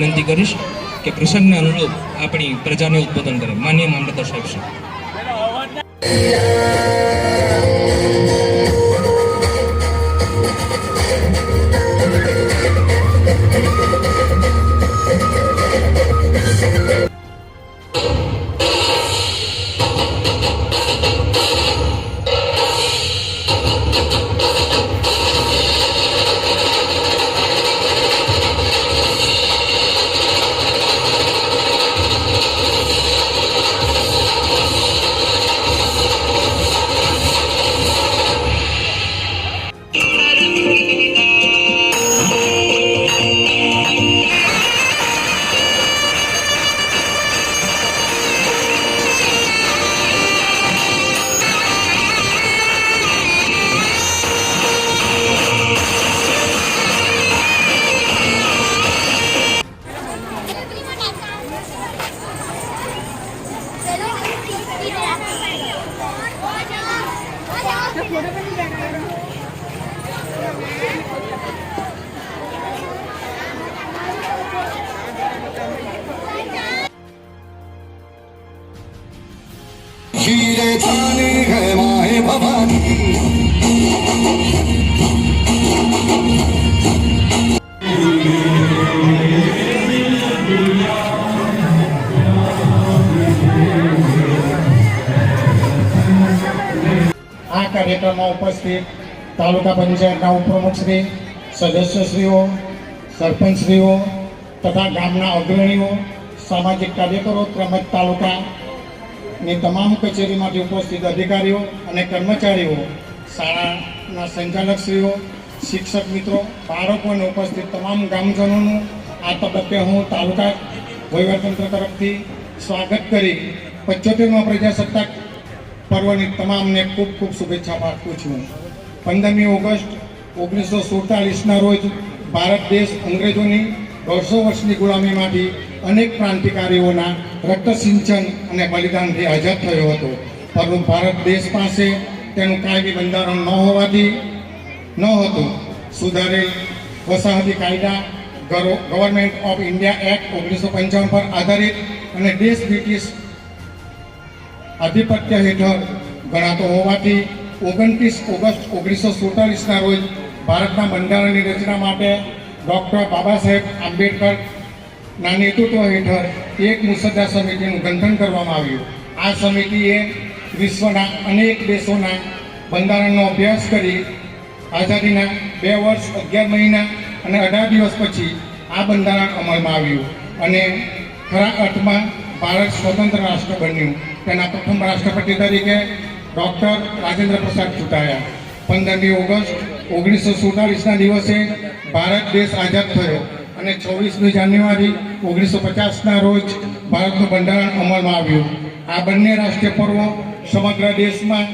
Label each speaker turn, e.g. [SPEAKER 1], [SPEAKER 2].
[SPEAKER 1] વિનંતી કરીશ કે પ્રસંગના અનુરૂપ આપણી પ્રજાને ઉદ્બોધન કરે. માનનીય મામલતદાર સાહેબ શ્રી.
[SPEAKER 2] शीरे छानी है माहे भवानी
[SPEAKER 3] આ કાર્યક્રમમાં ઉપસ્થિત તાલુકા પંચાયતના ઉપપ્રમુખશ્રી, સદસ્યશ્રીઓ, સરપંચશ્રીઓ તથા ગામના અગ્રણીઓ, સામાજિક કાર્યકરો તેમજ તાલુકાની તમામ કચેરીમાંથી ઉપસ્થિત અધિકારીઓ અને કર્મચારીઓ, શાળાના સંચાલકશ્રીઓ, શિક્ષક મિત્રો, બાળકો અને ઉપસ્થિત તમામ ગામજનોનું આ તબક્કે હું તાલુકા વહીવટતંત્ર તરફથી સ્વાગત કરી 75મા પ્રજાસત્તાક પર્વની તમામને ખૂબ ખૂબ શુભેચ્છા પાઠવું છું. 15મી ઓગસ્ટ 1947ના રોજ ભારત દેશ અંગ્રેજોની 200 વર્ષની ગુલામીમાંથી અનેક ક્રાંતિકારીઓના રક્તસિંચન અને બલિદાનથી આઝાદ થયો હતો. પરંતુ ભારત દેશ પાસે તેનું કાયમી બંધારણ ન હતું. સુધારેલ વસાહતી કાયદા ગવર્મેન્ટ ઓફ ઇન્ડિયા એક્ટ 1955 પર આધારિત અને દેશ બ્રિટિશ આધિપત્ય હેઠળ ગણાતો હોવાથી 29 ઓગસ્ટ 1947ના રોજ ભારતના બંધારણની રચના માટે ડૉક્ટર બાબા સાહેબ આંબેડકરના નેતૃત્વ હેઠળ એક મુસદ્દા સમિતિનું ગઠન કરવામાં આવ્યું. આ સમિતિએ વિશ્વના અનેક દેશોના બંધારણનો અભ્યાસ કરી આઝાદીના 2 વર્ષ 11 મહિના અને 18 દિવસ પછી આ બંધારણ અમલમાં આવ્યું અને ખરા અર્થમાં ભારત સ્વતંત્ર રાષ્ટ્ર બન્યું. તેના પ્રથમ રાષ્ટ્રપતિ તરીકે ડૉક્ટર રાજેન્દ્ર પ્રસાદ ચૂંટાયા. 15મી ઓગસ્ટ 1947ના દિવસે ભારત દેશ આઝાદ થયો અને 26મી જાન્યુઆરી 1950ના રોજ ભારતનું બંધારણ અમલમાં આવ્યું. આ બંને રાષ્ટ્રીય પર્વો સમગ્ર દેશમાં